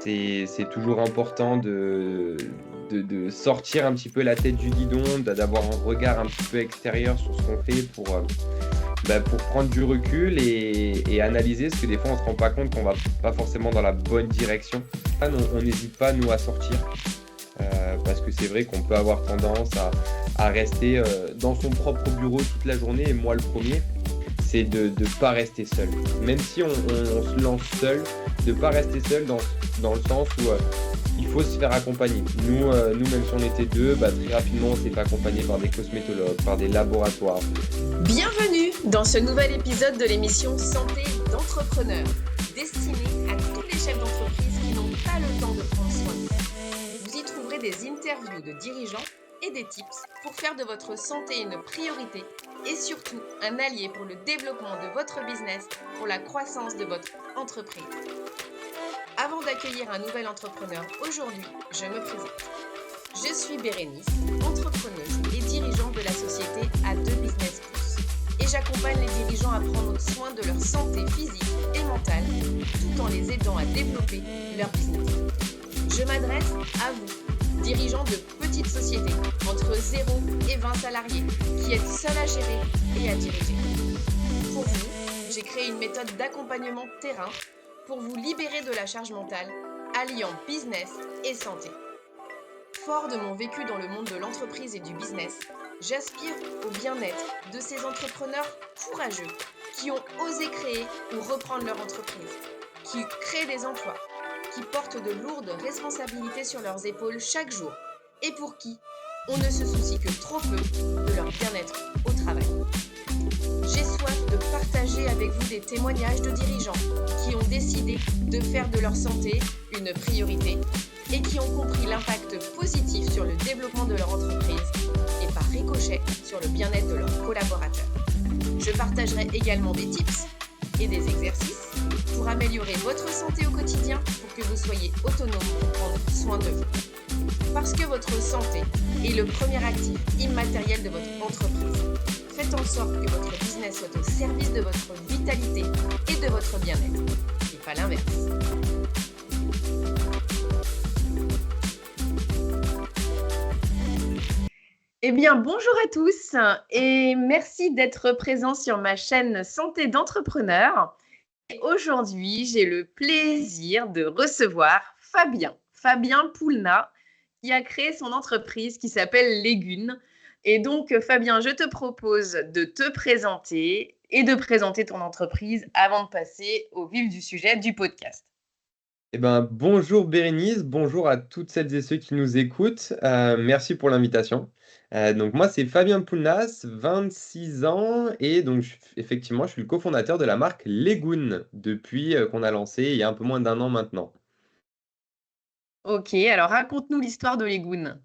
C'est toujours important de sortir un petit peu la tête du guidon, d'avoir un regard un petit peu extérieur sur ce qu'on fait pour prendre du recul et analyser, parce que des fois on se rend pas compte qu'on va pas forcément dans la bonne direction. On n'hésite pas nous à sortir, parce que c'est vrai qu'on peut avoir tendance à rester dans son propre bureau toute la journée, et moi le premier, c'est de ne pas rester seul. Même si on se lance seul, de ne pas rester seul dans le sens où il faut se faire accompagner. Nous, même si on était deux, très rapidement on s'est fait accompagner par des cosmétologues, par des laboratoires. Bienvenue dans ce nouvel épisode de l'émission Santé d'entrepreneur, destinée à tous les chefs d'entreprise qui n'ont pas le temps de prendre soin d'eux. Vous y trouverez des interviews de dirigeants et des tips pour faire de votre santé une priorité et surtout un allié pour le développement de votre business, pour la croissance de votre entreprise. Avant d'accueillir un nouvel entrepreneur aujourd'hui, je me présente. Je suis Bérénice, entrepreneuse et dirigeante de la société A2 Business Plus. Et j'accompagne les dirigeants à prendre soin de leur santé physique et mentale, tout en les aidant à développer leur business. Je m'adresse à vous, dirigeants de petites sociétés, entre 0 et 20 salariés, qui êtes seuls à gérer et à diriger. Pour vous, j'ai créé une méthode d'accompagnement terrain pour vous libérer de la charge mentale, alliant business et santé. Fort de mon vécu dans le monde de l'entreprise et du business, j'aspire au bien-être de ces entrepreneurs courageux qui ont osé créer ou reprendre leur entreprise, qui créent des emplois, qui portent de lourdes responsabilités sur leurs épaules chaque jour et pour qui on ne se soucie que trop peu de leur bien-être au travail. J'ai soif de partager avec vous des témoignages de dirigeants qui ont décidé de faire de leur santé une priorité et qui ont compris l'impact positif sur le développement de leur entreprise et par ricochet sur le bien-être de leurs collaborateurs. Je partagerai également des tips et des exercices pour améliorer votre santé au quotidien pour que vous soyez autonome pour prendre soin de vous. Parce que votre santé est le premier actif immatériel de votre entreprise. Faites en sorte que votre business soit au service de votre vitalité et de votre bien-être, et pas l'inverse. Eh bien, bonjour à tous et merci d'être présents sur ma chaîne Santé d'entrepreneur. Et aujourd'hui, j'ai le plaisir de recevoir Fabien Poulna, qui a créé son entreprise qui s'appelle Légune. Et donc, Fabien, je te propose de te présenter et de présenter ton entreprise avant de passer au vif du sujet du podcast. Bonjour Bérénice, bonjour à toutes celles et ceux qui nous écoutent. Merci pour l'invitation. Donc moi, c'est Fabien Poulnas, 26 ans, et donc effectivement, je suis le cofondateur de la marque Légune depuis qu'on a lancé il y a un peu moins d'1 an maintenant. Ok, alors raconte-nous l'histoire de Légune.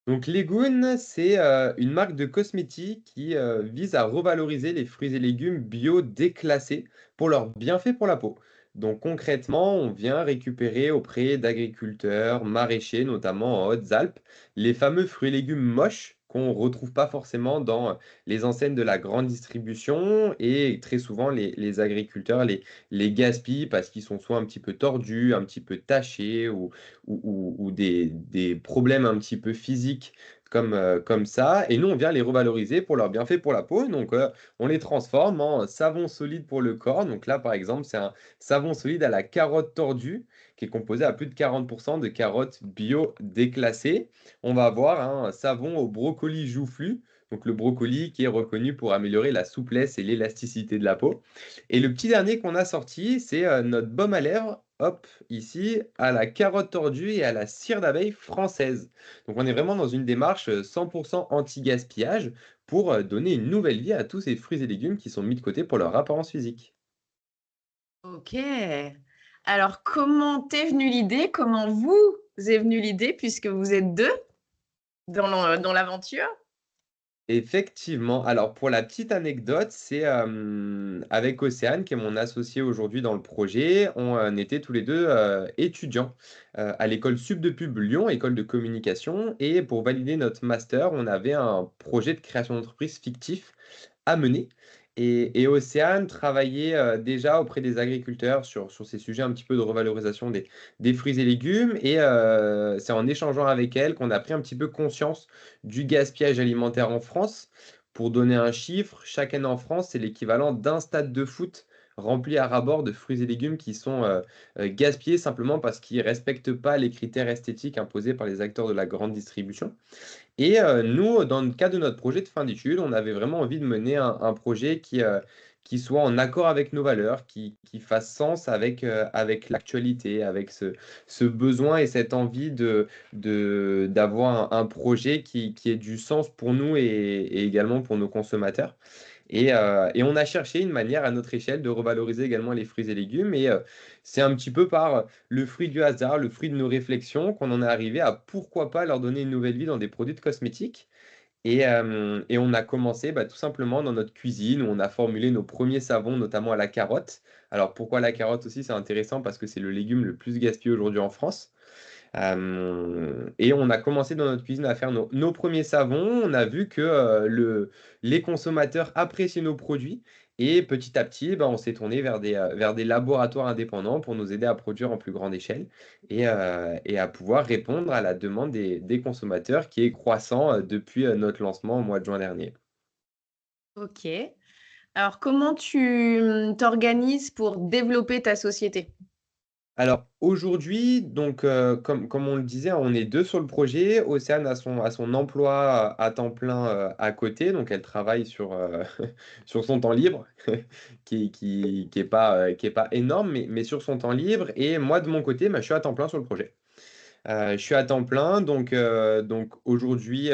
Donc Légune, c'est une marque de cosmétiques qui vise à revaloriser les fruits et légumes bio déclassés pour leurs bienfaits pour la peau. Donc concrètement, on vient récupérer auprès d'agriculteurs, maraîchers, notamment en Hautes-Alpes, les fameux fruits et légumes moches qu'on ne retrouve pas forcément dans les enseignes de la grande distribution, et très souvent les agriculteurs les gaspillent parce qu'ils sont soit un petit peu tordus, un petit peu tachés, ou des problèmes un petit peu physiques comme ça. Et nous, on vient les revaloriser pour leurs bienfaits pour la peau. Donc, on les transforme en savon solide pour le corps. Donc là, par exemple, c'est un savon solide à la carotte tordue qui est composé à plus de 40% de carottes bio déclassées. On va avoir un savon au brocoli joufflu. Donc le brocoli qui est reconnu pour améliorer la souplesse et l'élasticité de la peau. Et le petit dernier qu'on a sorti, c'est notre baume à lèvres, hop, ici, à la carotte tordue et à la cire d'abeille française. Donc on est vraiment dans une démarche 100% anti-gaspillage pour donner une nouvelle vie à tous ces fruits et légumes qui sont mis de côté pour leur apparence physique. Ok. Alors, comment t'es venue l'idée? Comment vous est venue l'idée, puisque vous êtes deux dans l'aventure? Effectivement. Alors pour la petite anecdote, c'est, avec Océane, qui est mon associé aujourd'hui dans le projet, on, était tous les 2 étudiants, à l'école Sup de Pub Lyon, école de communication, et pour valider notre master, on avait un projet de création d'entreprise fictif à mener. Et Océane travaillait déjà auprès des agriculteurs sur ces sujets un petit peu de revalorisation des fruits et légumes. Et c'est en échangeant avec elle qu'on a pris un petit peu conscience du gaspillage alimentaire en France. Pour donner un chiffre, chaque année en France, c'est l'équivalent d'un stade de foot rempli à ras-bord de fruits et légumes qui sont gaspillés simplement parce qu'ils ne respectent pas les critères esthétiques imposés par les acteurs de la grande distribution. Et nous, dans le cadre de notre projet de fin d'études, on avait vraiment envie de mener un projet qui soit en accord avec nos valeurs, qui fasse sens avec l'actualité, avec ce besoin et cette envie d'avoir un projet qui ait du sens pour nous et également pour nos consommateurs. Et on a cherché une manière à notre échelle de revaloriser également les fruits et légumes. Et c'est un petit peu par le fruit du hasard, le fruit de nos réflexions, qu'on en est arrivé à pourquoi pas leur donner une nouvelle vie dans des produits de cosmétiques. Et on a commencé tout simplement dans notre cuisine où on a formulé nos premiers savons, notamment à la carotte. Alors pourquoi la carotte aussi, c'est intéressant parce que c'est le légume le plus gaspillé aujourd'hui en France. Et on a commencé dans notre cuisine à faire nos premiers savons. On a vu que les consommateurs appréciaient nos produits. Et petit à petit, on s'est tourné vers des laboratoires indépendants pour nous aider à produire en plus grande échelle et à pouvoir répondre à la demande des consommateurs qui est croissant depuis notre lancement au mois de juin dernier. Ok. Alors, comment tu t'organises pour développer ta société? Alors aujourd'hui, donc comme on le disait, on est deux sur le projet. Océane a son emploi à temps plein à côté, donc elle travaille sur son temps libre, qui est pas énorme, mais sur son temps libre. Et moi de mon côté, je suis à temps plein sur le projet. Je suis à temps plein, donc aujourd'hui,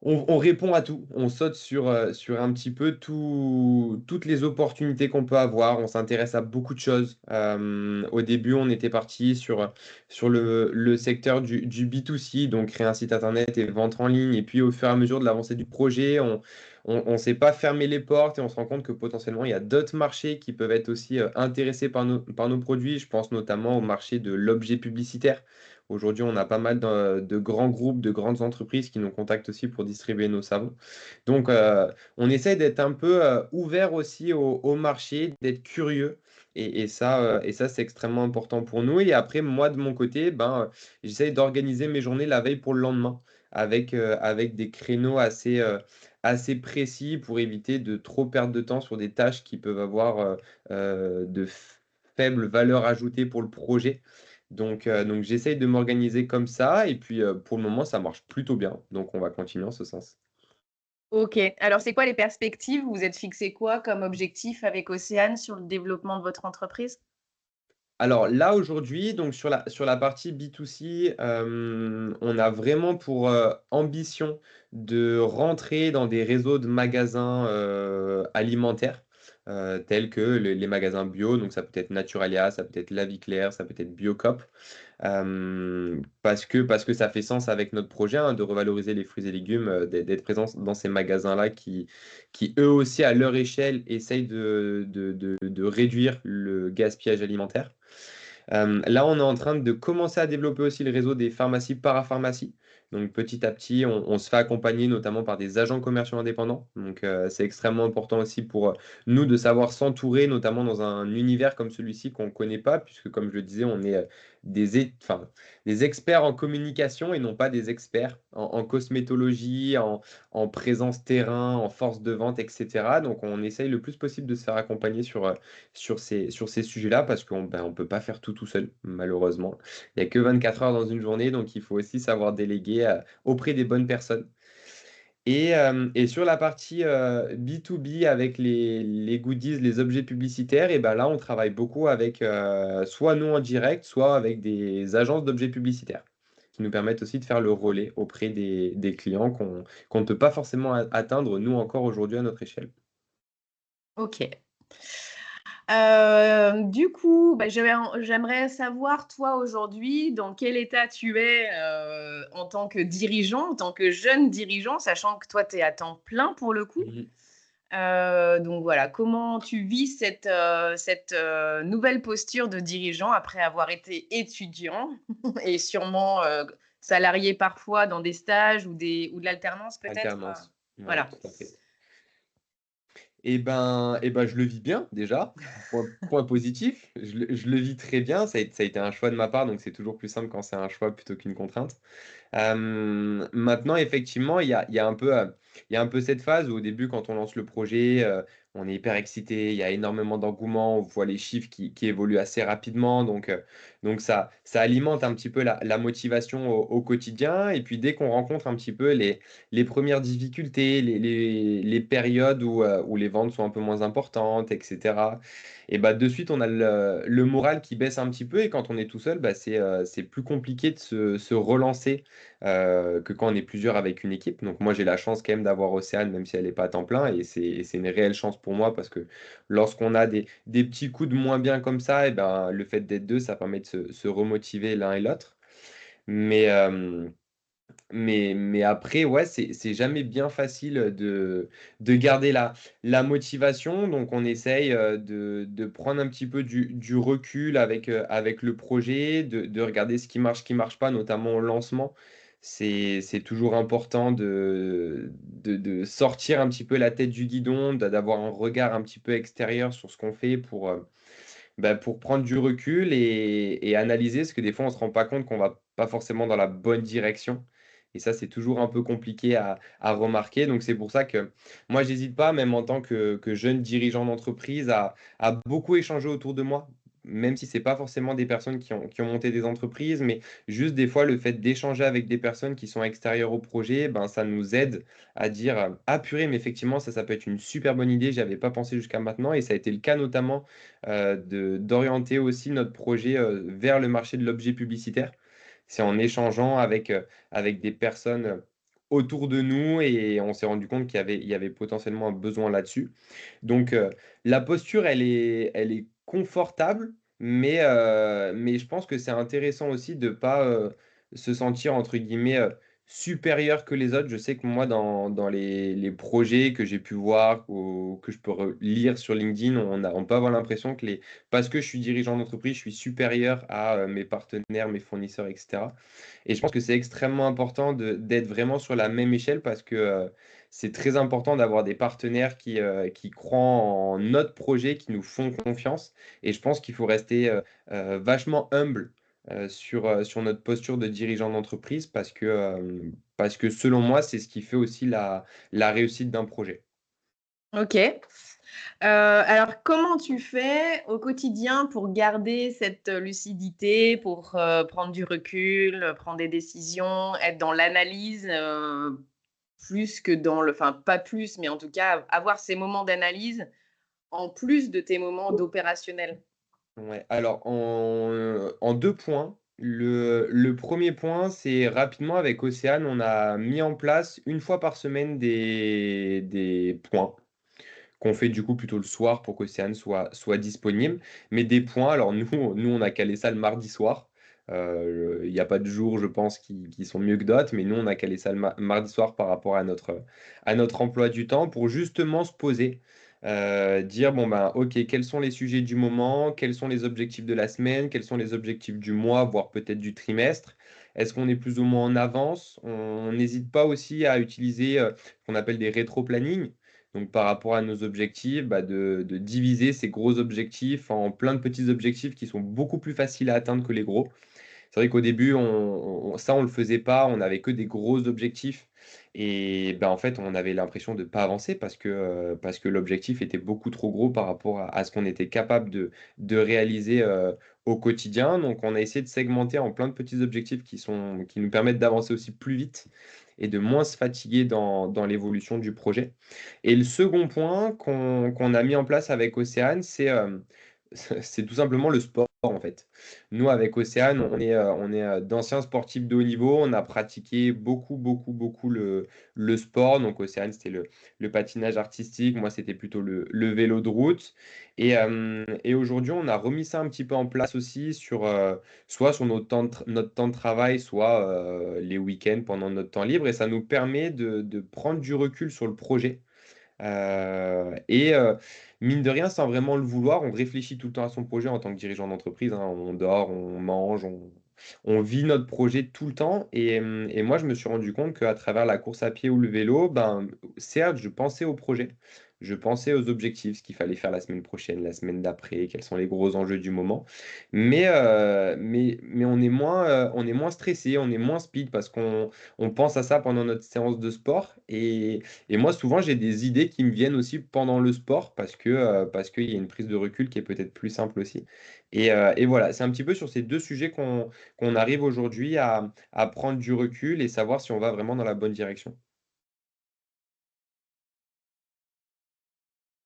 on répond à tout, on saute sur un petit peu toutes les opportunités qu'on peut avoir, on s'intéresse à beaucoup de choses. Au début, on était parti sur le secteur du B2C, donc créer un site internet et vendre en ligne. Et puis au fur et à mesure de l'avancée du projet, on s'est pas fermé les portes et on se rend compte que potentiellement, il y a d'autres marchés qui peuvent être aussi intéressés par nos produits. Je pense notamment au marché de l'objet publicitaire. Aujourd'hui, on a pas mal de grands groupes, de grandes entreprises qui nous contactent aussi pour distribuer nos savons. Donc, on essaye d'être un peu ouvert aussi au marché, d'être curieux. Et ça, c'est extrêmement important pour nous. Et après, moi, de mon côté, j'essaye d'organiser mes journées la veille pour le lendemain avec des créneaux assez précis pour éviter de trop perdre de temps sur des tâches qui peuvent avoir de faibles valeurs ajoutées pour le projet. Donc j'essaye de m'organiser comme ça et puis pour le moment ça marche plutôt bien. Donc on va continuer en ce sens. Ok. Alors, c'est quoi les perspectives? Vous êtes fixé quoi comme objectif avec Océane sur le développement de votre entreprise? Alors là aujourd'hui, donc sur la partie B2C, on a vraiment pour ambition de rentrer dans des réseaux de magasins alimentaires, tels que les magasins bio, donc ça peut être Naturalia, ça peut être La Vie Claire, ça peut être Biocop. Parce que ça fait sens avec notre projet hein, de revaloriser les fruits et légumes, d'être présent dans ces magasins-là qui, eux aussi, à leur échelle, essayent de réduire le gaspillage alimentaire. Là, on est en train de commencer à développer aussi le réseau des pharmacies parapharmacies. Donc petit à petit, on se fait accompagner notamment par des agents commerciaux indépendants. Donc c'est extrêmement important aussi pour nous de savoir s'entourer, notamment dans un univers comme celui-ci qu'on ne connaît pas, puisque comme je le disais, on est des experts en communication et non pas des experts en cosmétologie, en présence terrain, en force de vente, etc. Donc on essaye le plus possible de se faire accompagner sur ces sujets-là parce qu'on on peut pas faire tout seul, malheureusement. Il n'y a que 24 heures dans une journée, donc il faut aussi savoir déléguer auprès des bonnes personnes. Et sur la partie B2B avec les goodies, les objets publicitaires, et ben là, on travaille beaucoup avec soit nous en direct, soit avec des agences d'objets publicitaires qui nous permettent aussi de faire le relais auprès des clients qu'on ne peut pas forcément atteindre, nous encore aujourd'hui à notre échelle. Ok. Du coup, j'aimerais savoir, toi, aujourd'hui, dans quel état tu es en tant que dirigeant, en tant que jeune dirigeant, sachant que toi, tu es à temps plein pour le coup. Mhm. Donc voilà, comment tu vis cette nouvelle posture de dirigeant après avoir été étudiant et sûrement salarié parfois dans des stages ou de l'alternance peut-être. Alternance. Ouais, Voilà. tout à fait. Je le vis bien déjà, point positif, je le vis très bien, ça a été un choix de ma part, donc c'est toujours plus simple quand c'est un choix plutôt qu'une contrainte. Maintenant, effectivement, il y a un peu cette phase où au début, quand on lance le projet, on est hyper excité, il y a énormément d'engouement, on voit les chiffres qui évoluent assez rapidement, donc ça alimente un petit peu la motivation au quotidien. Et puis dès qu'on rencontre un petit peu les premières difficultés, les périodes où les ventes sont un peu moins importantes, etc. Et bah, de suite, on a le moral qui baisse un petit peu. Et quand on est tout seul, bah, c'est plus compliqué de se relancer que quand on est plusieurs avec une équipe. Donc moi, j'ai la chance quand même d'avoir Océane, même si elle n'est pas à temps plein. Et c'est une réelle chance pour moi parce que lorsqu'on a des petits coups de moins bien comme ça, et ben, le fait d'être deux, ça permet de se remotiver l'un et l'autre. Mais, euh, mais après, ouais, c'est jamais bien facile de garder la motivation. Donc, on essaye de prendre un petit peu du recul avec le projet, de regarder ce qui marche pas, notamment au lancement. C'est toujours important de sortir un petit peu la tête du guidon, d'avoir un regard un petit peu extérieur sur ce qu'on fait pour prendre du recul et analyser, parce que des fois, on ne se rend pas compte qu'on va pas forcément dans la bonne direction. Et ça, c'est toujours un peu compliqué à remarquer. Donc, c'est pour ça que moi, j'hésite pas, même en tant que jeune dirigeant d'entreprise, à beaucoup échanger autour de moi, même si c'est pas forcément des personnes qui ont monté des entreprises, mais juste des fois, le fait d'échanger avec des personnes qui sont extérieures au projet, ben, ça nous aide à dire, ah purée, mais effectivement, ça peut être une super bonne idée, j'y avais pas pensé jusqu'à maintenant. Et ça a été le cas notamment d'orienter aussi notre projet vers le marché de l'objet publicitaire. C'est en échangeant avec des personnes autour de nous et on s'est rendu compte il y avait potentiellement un besoin là-dessus. Donc la posture, elle est confortable, mais je pense que c'est intéressant aussi de ne pas se sentir, entre guillemets, supérieur que les autres. Je sais que moi, dans les projets que j'ai pu voir ou que je peux lire sur LinkedIn, on peut avoir l'impression parce que je suis dirigeant d'entreprise, je suis supérieur à mes partenaires, mes fournisseurs, etc. Et je pense que c'est extrêmement important d'être vraiment sur la même échelle parce que c'est très important d'avoir des partenaires qui croient en notre projet, qui nous font confiance. Et je pense qu'il faut rester vachement humble sur notre posture de dirigeant d'entreprise parce que selon moi, c'est ce qui fait aussi la réussite d'un projet. Ok. Alors, comment tu fais au quotidien pour garder cette lucidité, pour prendre du recul, prendre des décisions, être dans l'analyse plus que dans le... Enfin, pas plus, mais en tout cas, avoir ces moments d'analyse en plus de tes moments d'opérationnel. Ouais, alors en deux points. Le premier point, c'est rapidement avec Océane, on a mis en place une fois par semaine des points qu'on fait du coup plutôt le soir pour qu'Océane soit disponible. Mais des points, alors nous on a calé ça le mardi soir. Il n'y a pas de jour, je pense, qui sont mieux que d'autres, mais nous on a calé ça le mardi soir par rapport à notre emploi du temps pour justement se poser. Dire, bon ben ok, quels sont les sujets du moment, quels sont les objectifs de la semaine, quels sont les objectifs du mois, voire peut-être du trimestre. Est-ce qu'on est plus ou moins en avance? On n'hésite pas aussi à utiliser ce qu'on appelle des rétro-planning. Donc, par rapport à nos objectifs, bah, de diviser ces gros objectifs en plein de petits objectifs qui sont beaucoup plus faciles à atteindre que les gros. C'est vrai qu'au début, on le faisait pas, on n'avait que des gros objectifs. Et bah, en fait, on avait l'impression de ne pas avancer parce que l'objectif était beaucoup trop gros par rapport à ce qu'on était capable de réaliser au quotidien. Donc, on a essayé de segmenter en plein de petits objectifs qui nous permettent d'avancer aussi plus vite et de moins se fatiguer dans l'évolution du projet. Et le second point qu'on a mis en place avec Océane, c'est tout simplement le sport, en fait. Nous, avec Océane, on est d'anciens sportifs de haut niveau. On a pratiqué beaucoup, beaucoup, beaucoup le sport. Donc, Océane, c'était le patinage artistique. Moi, c'était plutôt le vélo de route. Et aujourd'hui, on a remis ça un petit peu en place aussi soit sur notre temps de travail, soit les week-ends pendant notre temps libre. Et ça nous permet de prendre du recul sur le projet. Mine de rien, sans vraiment le vouloir, on réfléchit tout le temps à son projet en tant que dirigeant d'entreprise, hein. On dort, on mange, on vit notre projet tout le temps. Et moi, je me suis rendu compte qu'à travers la course à pied ou le vélo, ben, certes, je pensais au projet, je pensais aux objectifs, ce qu'il fallait faire la semaine prochaine, la semaine d'après, quels sont les gros enjeux du moment. Mais on est moins stressé, on est moins speed parce qu'on pense à ça pendant notre séance de sport. Et moi, souvent, j'ai des idées qui me viennent aussi pendant le sport parce qu'il y a une prise de recul qui est peut-être plus simple aussi. Et voilà, c'est un petit peu sur ces deux sujets qu'on arrive aujourd'hui à prendre du recul et savoir si on va vraiment dans la bonne direction.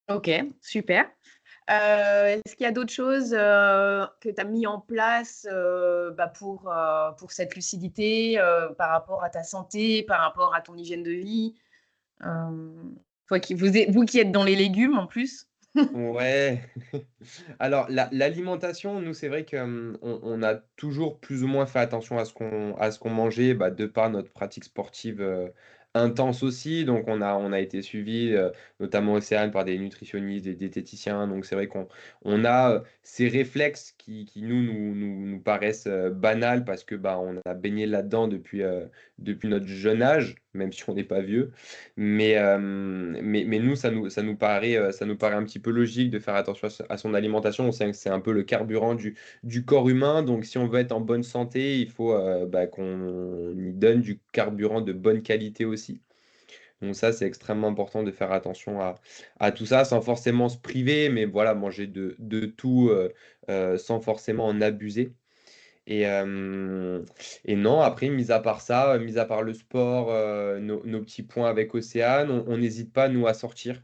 Ok, super. Est-ce qu'il y a d'autres choses que tu as mis en place pour cette lucidité par rapport à ta santé, par rapport à ton hygiène de vie? Euh, vous qui êtes dans les légumes en plus. Ouais. Alors, l'alimentation, nous, c'est vrai qu'on on a toujours plus ou moins fait attention à ce qu'on mangeait, bah, de par notre pratique sportive intense aussi. Donc, on a été suivi, notamment Océane, par des nutritionnistes, des diététiciens. Donc, c'est vrai qu'on a ces réflexes qui nous paraissent banals parce que bah, on a baigné là-dedans depuis notre jeune âge, même si on n'est pas vieux. Mais nous, ça nous paraît un petit peu logique de faire attention à son alimentation. On sait que c'est un peu le carburant du corps humain. Donc, si on veut être en bonne santé, il faut bah, qu'on y donne du carburant de bonne qualité aussi. Donc, ça, c'est extrêmement important de faire attention à tout ça sans forcément se priver, mais voilà, manger de tout sans forcément en abuser. Et, euh, et non, après, mis à part ça, mis à part le sport, nos petits points avec Océane, on n'hésite pas, nous, à sortir.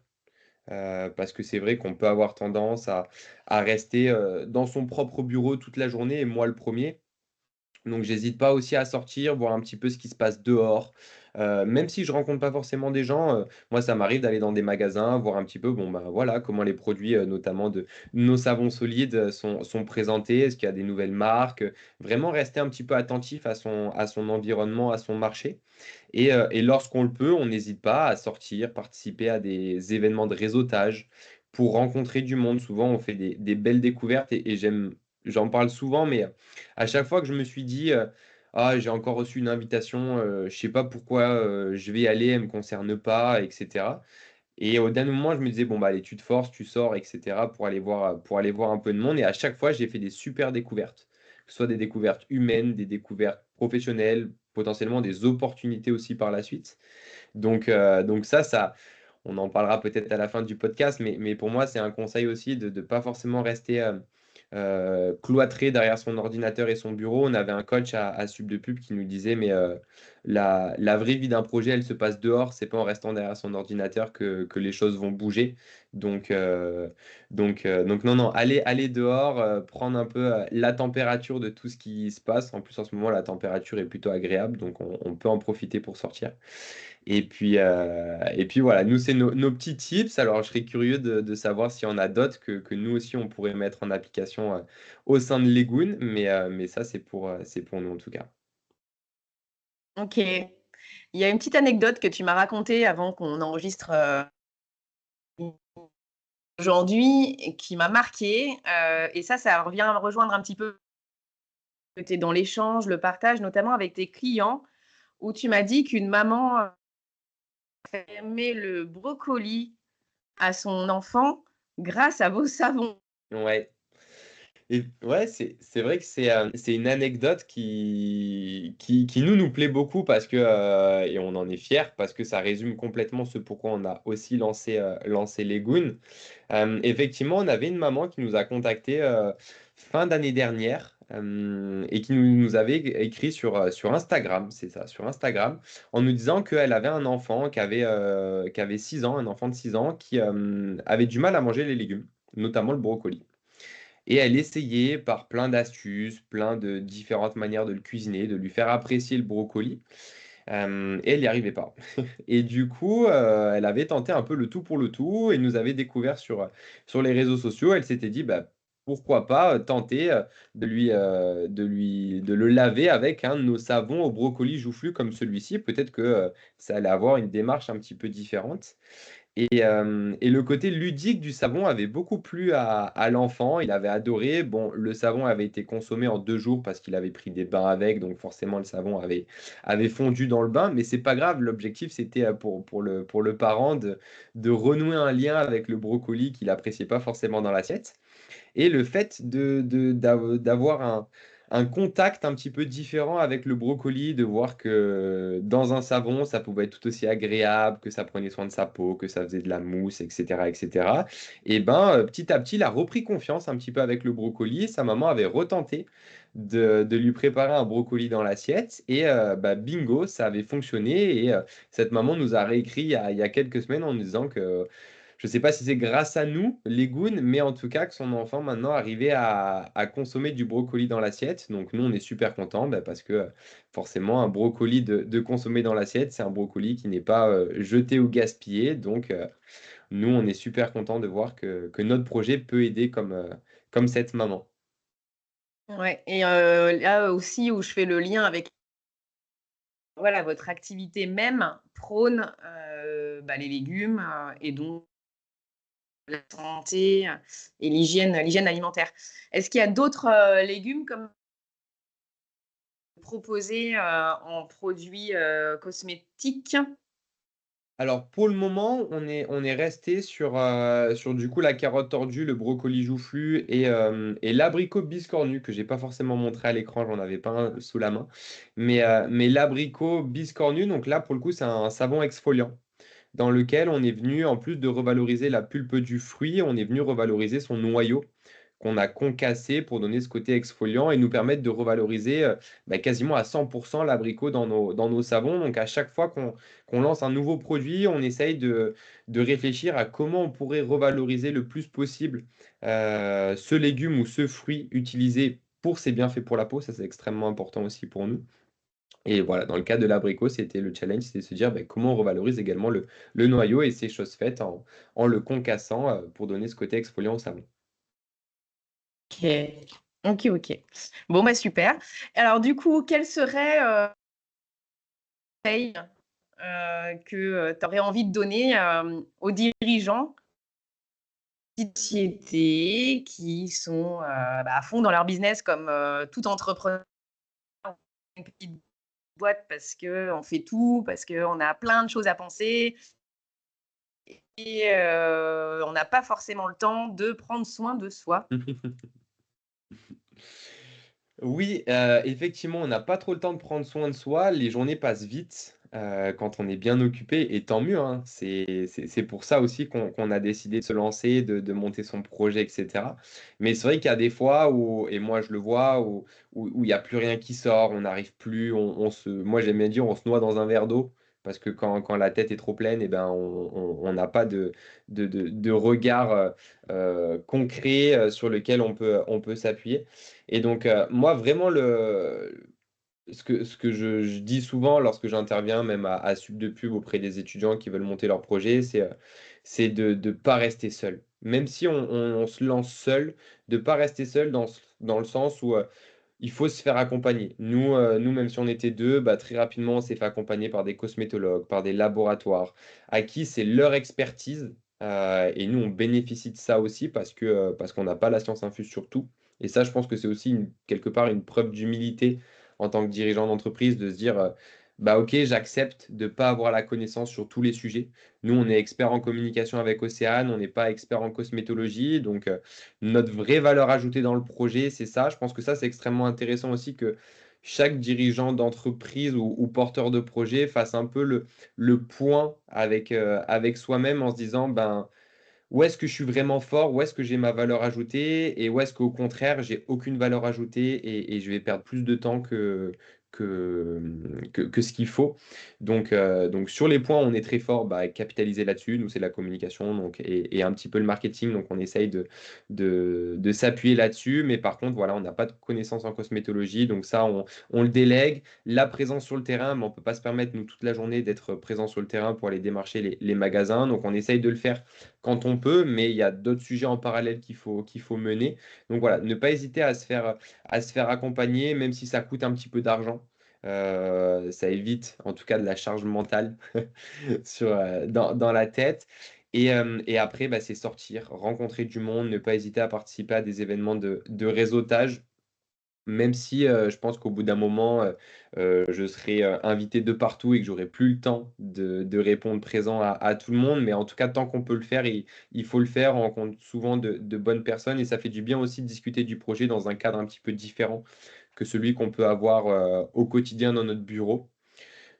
Parce que c'est vrai qu'on peut avoir tendance à rester dans son propre bureau toute la journée, et moi le premier. Donc, j'hésite pas aussi à sortir, voir un petit peu ce qui se passe dehors. Même si je rencontre pas forcément des gens, moi, ça m'arrive d'aller dans des magasins, voir un petit peu, bon, bah, voilà, comment les produits, notamment de nos savons solides, sont présentés. Est-ce qu'il y a des nouvelles marques? Vraiment rester un petit peu attentif à son environnement, à son marché. Et lorsqu'on le peut, on n'hésite pas à sortir, participer à des événements de réseautage pour rencontrer du monde. Souvent, on fait des belles découvertes et j'en parle souvent, mais à chaque fois que je me suis dit, ah, j'ai encore reçu une invitation, je sais pas pourquoi je vais y aller, elle me concerne pas, etc. Et au dernier moment, je me disais, bon, bah, allez, tu te forces, tu sors, etc., pour aller voir un peu de monde. Et à chaque fois, j'ai fait des super découvertes, que ce soit des découvertes humaines, des découvertes professionnelles, potentiellement des opportunités aussi par la suite. Donc ça, on en parlera peut-être à la fin du podcast, mais pour moi, c'est un conseil aussi de ne pas forcément rester cloîtré derrière son ordinateur et son bureau. On avait un coach à Sub de Pub qui nous disait, mais la vraie vie d'un projet, elle se passe dehors, c'est pas en restant derrière son ordinateur que les choses vont bouger. Donc, donc non, non, aller dehors, prendre un peu la température de tout ce qui se passe. En plus, en ce moment, la température est plutôt agréable, donc on peut en profiter pour sortir. Et puis voilà, nous, c'est nos petits tips. Alors, je serais curieux de savoir s'il y en a d'autres que nous aussi, on pourrait mettre en application au sein de Legoon. Mais ça, c'est pour nous en tout cas. Ok. Il y a une petite anecdote que tu m'as racontée avant qu'on enregistre aujourd'hui et qui m'a marquée. Et ça revient à rejoindre un petit peu que tu es dans l'échange, le partage, notamment avec tes clients, où tu m'as dit qu'une maman aimait le brocoli à son enfant grâce à vos savons. Ouais. Et ouais, c'est vrai que c'est une anecdote qui nous plaît beaucoup parce que, et on en est fiers, parce que ça résume complètement ce pourquoi on a aussi lancé Legoon. Effectivement, on avait une maman qui nous a contacté fin d'année dernière et qui nous avait écrit sur Instagram, c'est ça, sur Instagram, en nous disant qu'elle avait un enfant qui avait 6 ans, un enfant de 6 ans, qui avait du mal à manger les légumes, notamment le brocoli. Et elle essayait par plein d'astuces, plein de différentes manières de le cuisiner, de lui faire apprécier le brocoli. Et elle n'y arrivait pas. Et du coup, elle avait tenté un peu le tout pour le tout et nous avait découvert sur les réseaux sociaux. Elle s'était dit, bah, pourquoi pas tenter de le laver avec un de nos savons au brocoli joufflu comme celui-ci. Peut-être que ça allait avoir une démarche un petit peu différente. Et le côté ludique du savon avait beaucoup plu à l'enfant. Il avait adoré. Bon, le savon avait été consommé en 2 jours parce qu'il avait pris des bains avec, donc forcément le savon avait fondu dans le bain. Mais c'est pas grave. L'objectif c'était pour le parent de renouer un lien avec le brocoli qu'il appréciait pas forcément dans l'assiette. Et le fait d'avoir un contact un petit peu différent avec le brocoli, de voir que dans un savon, ça pouvait être tout aussi agréable, que ça prenait soin de sa peau, que ça faisait de la mousse, etc., etc. Et ben, petit à petit, il a repris confiance un petit peu avec le brocoli. Sa maman avait retenté de lui préparer un brocoli dans l'assiette. Et bah, bingo, ça avait fonctionné. Et cette maman nous a réécrit il y a quelques semaines en nous disant que je ne sais pas si c'est grâce à nous, les goûts, mais en tout cas que son enfant maintenant arrivait à consommer du brocoli dans l'assiette. Donc nous, on est super contents bah, parce que forcément, un brocoli de consommer dans l'assiette, c'est un brocoli qui n'est pas jeté ou gaspillé. Donc nous, on est super contents de voir que notre projet peut aider comme cette maman. Ouais, et là aussi où je fais le lien avec voilà, votre activité même prône, bah, les légumes, et donc la santé, et l'hygiène alimentaire. Est-ce qu'il y a d'autres, légumes comme proposés, en produits, cosmétiques? Alors pour le moment, on est resté sur du coup la carotte tordue, le brocoli joufflu et l'abricot biscornu que j'ai pas forcément montré à l'écran, j'en avais pas un sous la main. Mais l'abricot biscornu, donc là pour le coup c'est un savon exfoliant dans lequel on est venu, en plus de revaloriser la pulpe du fruit, on est venu revaloriser son noyau qu'on a concassé pour donner ce côté exfoliant et nous permettre de revaloriser bah, quasiment à 100% l'abricot dans nos savons. Donc à chaque fois qu'on lance un nouveau produit, on essaye de réfléchir à comment on pourrait revaloriser le plus possible ce légume ou ce fruit utilisé pour ses bienfaits pour la peau. Ça, c'est extrêmement important aussi pour nous. Et voilà, dans le cas de l'abricot, c'était le challenge, c'était de se dire bah, comment on revalorise également le noyau et c'est chose faite en le concassant pour donner ce côté exfoliant au savon. OK. OK, OK. Bon, bah, super. Alors du coup, quel serait, conseil, que, tu aurais envie de donner, aux dirigeants de sociétés qui sont, bah, à fond dans leur business comme, tout entrepreneur, une petite boîte parce qu'on fait tout, parce qu'on a plein de choses à penser et on n'a pas forcément le temps de prendre soin de soi? Oui, effectivement, on n'a pas trop le temps de prendre soin de soi. Les journées passent vite, quand on est bien occupé et tant mieux, hein. C'est pour ça aussi qu'on a décidé de se lancer, de monter son projet et cetera. Mais c'est vrai qu'il y a des fois où et moi je le vois, où il y a plus rien qui sort, on n'arrive plus, moi j'aime bien dire: «On se noie dans un verre d'eau» parce que quand la tête est trop pleine et ben, on n'a pas de regard, concret, sur lequel on peut s'appuyer. Et donc, moi, vraiment, ce que je dis souvent lorsque j'interviens, même à Sub de Pub auprès des étudiants qui veulent monter leur projet, c'est de ne pas rester seul. Même si on se lance seul, de ne pas rester seul dans le sens où il faut se faire accompagner. Nous, même si on était deux, bah, très rapidement, on s'est fait accompagner par des cosmétologues, par des laboratoires, à qui c'est leur expertise. Et nous, on bénéficie de ça aussi parce qu'on n'a pas la science infuse sur tout. Et ça, je pense que c'est aussi quelque part une preuve d'humilité en tant que dirigeant d'entreprise de se dire, bah ok, j'accepte de ne pas avoir la connaissance sur tous les sujets. Nous, on est expert en communication avec Océane, on n'est pas expert en cosmétologie. Donc, notre vraie valeur ajoutée dans le projet, c'est ça. Je pense que ça, c'est extrêmement intéressant aussi que chaque dirigeant d'entreprise ou porteur de projet fasse un peu le point avec soi-même en se disant, ben, où est-ce que je suis vraiment fort, où est-ce que j'ai ma valeur ajoutée et où est-ce qu'au contraire, j'ai aucune valeur ajoutée et je vais perdre plus de temps que ce qu'il faut. Donc sur les points où on est très fort, bah, capitaliser là-dessus. Nous, c'est la communication donc, et un petit peu le marketing. Donc, on essaye de s'appuyer là-dessus. Mais par contre, voilà, on n'a pas de connaissances en cosmétologie. Donc ça, on le délègue. La présence sur le terrain, mais on ne peut pas se permettre, nous, toute la journée, d'être présent sur le terrain pour aller démarcher les magasins. Donc, on essaye de le faire quand on peut, mais il y a d'autres sujets en parallèle qu'il faut mener. Donc voilà, ne pas hésiter à se faire accompagner, même si ça coûte un petit peu d'argent. Ça évite en tout cas de la charge mentale dans la tête. Et après, bah, c'est sortir, rencontrer du monde, ne pas hésiter à participer à des événements de réseautage. Même si, je pense qu'au bout d'un moment, je serai, invité de partout et que j'aurai plus le temps de répondre présent à tout le monde. Mais en tout cas, tant qu'on peut le faire, il faut le faire. On rencontre souvent de bonnes personnes et ça fait du bien aussi de discuter du projet dans un cadre un petit peu différent que celui qu'on peut avoir, au quotidien dans notre bureau.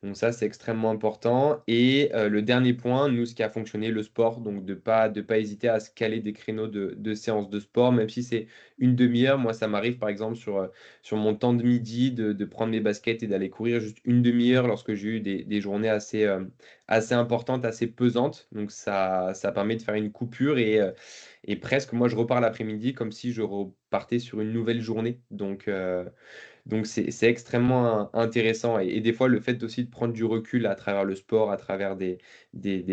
Donc ça, c'est extrêmement important. Et le dernier point, nous, ce qui a fonctionné, le sport, donc de pas hésiter à se caler des créneaux de séances de sport, même si c'est une demi-heure. Moi, ça m'arrive, par exemple, sur mon temps de midi, de prendre mes baskets et d'aller courir juste une demi-heure lorsque j'ai eu des journées assez importantes, assez pesantes. Donc ça permet de faire une coupure et presque, moi, je repars l'après-midi comme si je repartais sur une nouvelle journée. Donc c'est extrêmement intéressant et des fois le fait aussi de prendre du recul à travers le sport, à travers des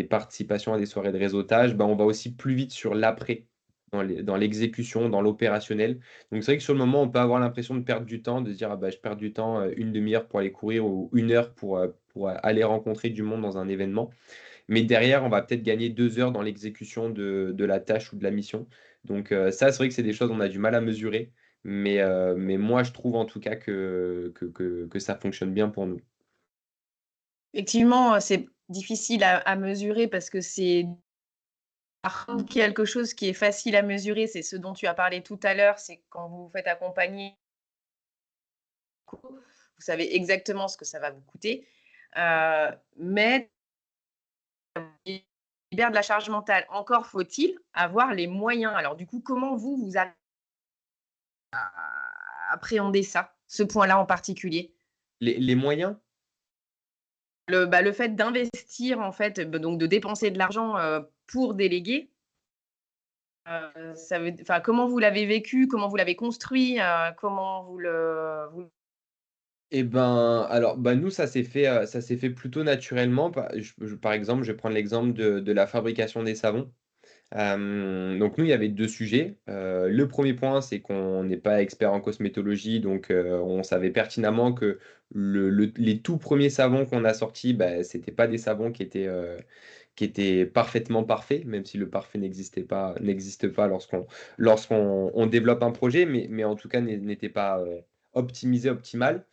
participations à des soirées de réseautage, bah, on va aussi plus vite sur l'après, dans l'exécution, dans l'opérationnel. Donc c'est vrai que sur le moment, on peut avoir l'impression de perdre du temps, de se dire: «Ah bah, je perds du temps, une demi-heure pour aller courir ou une heure pour aller rencontrer du monde dans un événement». Mais derrière, on va peut-être gagner 2 heures dans l'exécution de la tâche ou de la mission. Donc ça, c'est vrai que c'est des choses, on a du mal à mesurer, mais moi, je trouve en tout cas que ça fonctionne bien pour nous. Effectivement, c'est difficile à mesurer parce que c'est par contre quelque chose qui est facile à mesurer, c'est ce dont tu as parlé tout à l'heure, c'est quand vous vous faites accompagner, vous savez exactement ce que ça va vous coûter, mais libère de la charge mentale. Encore faut-il avoir les moyens. Alors du coup, comment vous arrivez à appréhender ça, ce point-là en particulier? Les moyens? Le fait d'investir en fait, donc de dépenser de l'argent, pour déléguer, ça veut enfin, comment vous l'avez vécu? Comment vous l'avez construit? Comment vous Et ben, alors, bah, nous, ça s'est fait plutôt naturellement. Par exemple, je vais prendre l'exemple de la fabrication des savons. Donc nous, il y avait 2 sujets. Le premier point, c'est qu'on n'est pas expert en cosmétologie, donc on savait pertinemment que les tout premiers savons qu'on a sortis, bah, c'était pas des savons qui étaient parfaitement parfaits, même si le parfait n'existe pas lorsqu'on développe un projet, mais en tout cas n'était pas, optimisé, optimal.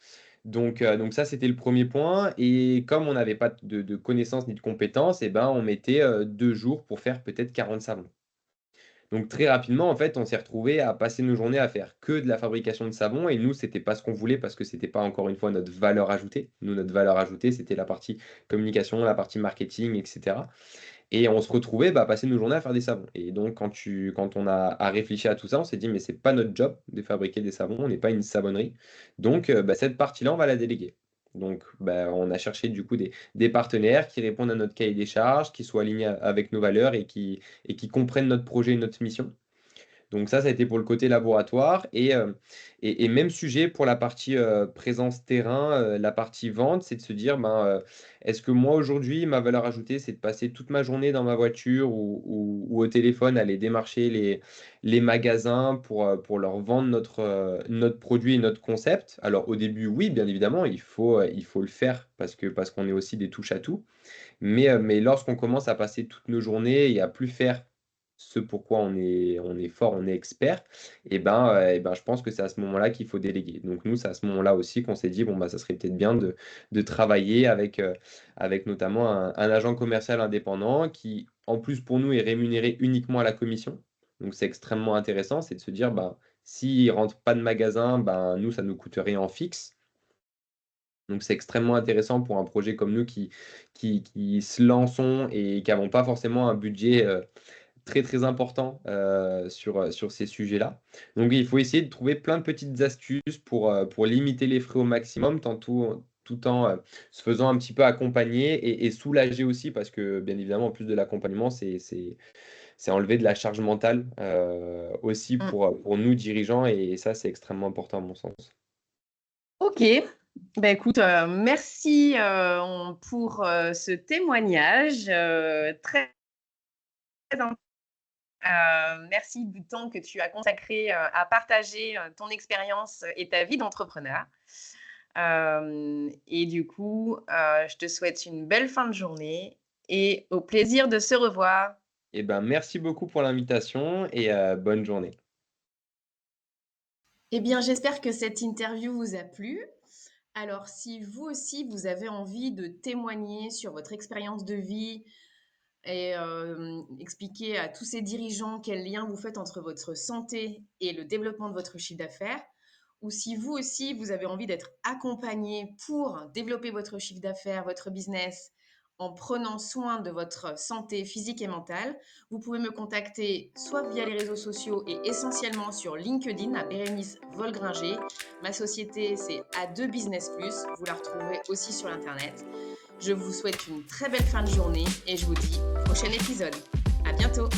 Donc ça, c'était le premier point et comme on n'avait pas de connaissances ni de compétences et ben, on mettait, 2 jours pour faire peut-être 40 savons. Donc très rapidement, en fait, on s'est retrouvé à passer nos journées à faire que de la fabrication de savon et nous, c'était pas ce qu'on voulait parce que c'était pas encore une fois notre valeur ajoutée. Nous, notre valeur ajoutée, c'était la partie communication, la partie marketing et cetera. Et on se retrouvait, bah, à passer nos journées à faire des savons. Et donc quand on a réfléchi à tout ça, on s'est dit: «Mais c'est pas notre job de fabriquer des savons, on n'est pas une savonnerie. Donc bah, cette partie-là, on va la déléguer». Donc bah, on a cherché du coup des partenaires qui répondent à notre cahier des charges, qui soient alignés avec nos valeurs et qui comprennent notre projet et notre mission. Donc ça a été pour le côté laboratoire et même sujet pour la partie, présence terrain, la partie vente, c'est de se dire: «Ben, est-ce que moi aujourd'hui ma valeur ajoutée, c'est de passer toute ma journée dans ma voiture ou au téléphone, aller démarcher les magasins pour leur vendre notre produit et notre concept?» Alors au début, oui, bien évidemment, il faut le faire parce qu'on est aussi des touche à tout. Mais lorsqu'on commence à passer toutes nos journées et à plus faire ce pourquoi on est fort, on est expert et ben, je pense que c'est à ce moment-là qu'il faut déléguer. Donc nous, c'est à ce moment-là aussi qu'on s'est dit: «Bon, bah, ça serait peut-être bien de travailler avec notamment un agent commercial indépendant qui, en plus, pour nous, est rémunéré uniquement à la commission». Donc c'est extrêmement intéressant, c'est de se dire: «Ben, s'il rentre pas de magasin, ben, nous, ça nous coûte rien en fixe». Donc c'est extrêmement intéressant pour un projet comme nous qui se lançons et qui n'avons pas forcément un budget, très, très important, sur ces sujets-là. Donc il faut essayer de trouver plein de petites astuces pour limiter les frais au maximum, tout en, se faisant un petit peu accompagner et soulager aussi parce que bien évidemment en plus de l'accompagnement, c'est enlever de la charge mentale, aussi mmh. pour nous dirigeants et ça c'est extrêmement important à mon sens. OK. Bah, écoute, merci, pour, ce témoignage, très in merci du temps que tu as consacré, à partager, ton expérience et ta vie d'entrepreneur. Et du coup, je te souhaite une belle fin de journée et au plaisir de se revoir. Eh ben, merci beaucoup pour l'invitation et bonne journée. Eh bien, j'espère que cette interview vous a plu. Alors, si vous aussi, vous avez envie de témoigner sur votre expérience de vie et expliquer à tous ces dirigeants quel lien vous faites entre votre santé et le développement de votre chiffre d'affaires, ou si vous aussi, vous avez envie d'être accompagné pour développer votre chiffre d'affaires, votre business, en prenant soin de votre santé physique et mentale, vous pouvez me contacter soit via les réseaux sociaux et essentiellement sur LinkedIn à Bérénice Volgringer. Ma société, c'est A2 Business Plus. Vous la retrouverez aussi sur Internet. Je vous souhaite une très belle fin de journée et je vous dis au prochain épisode. À bientôt!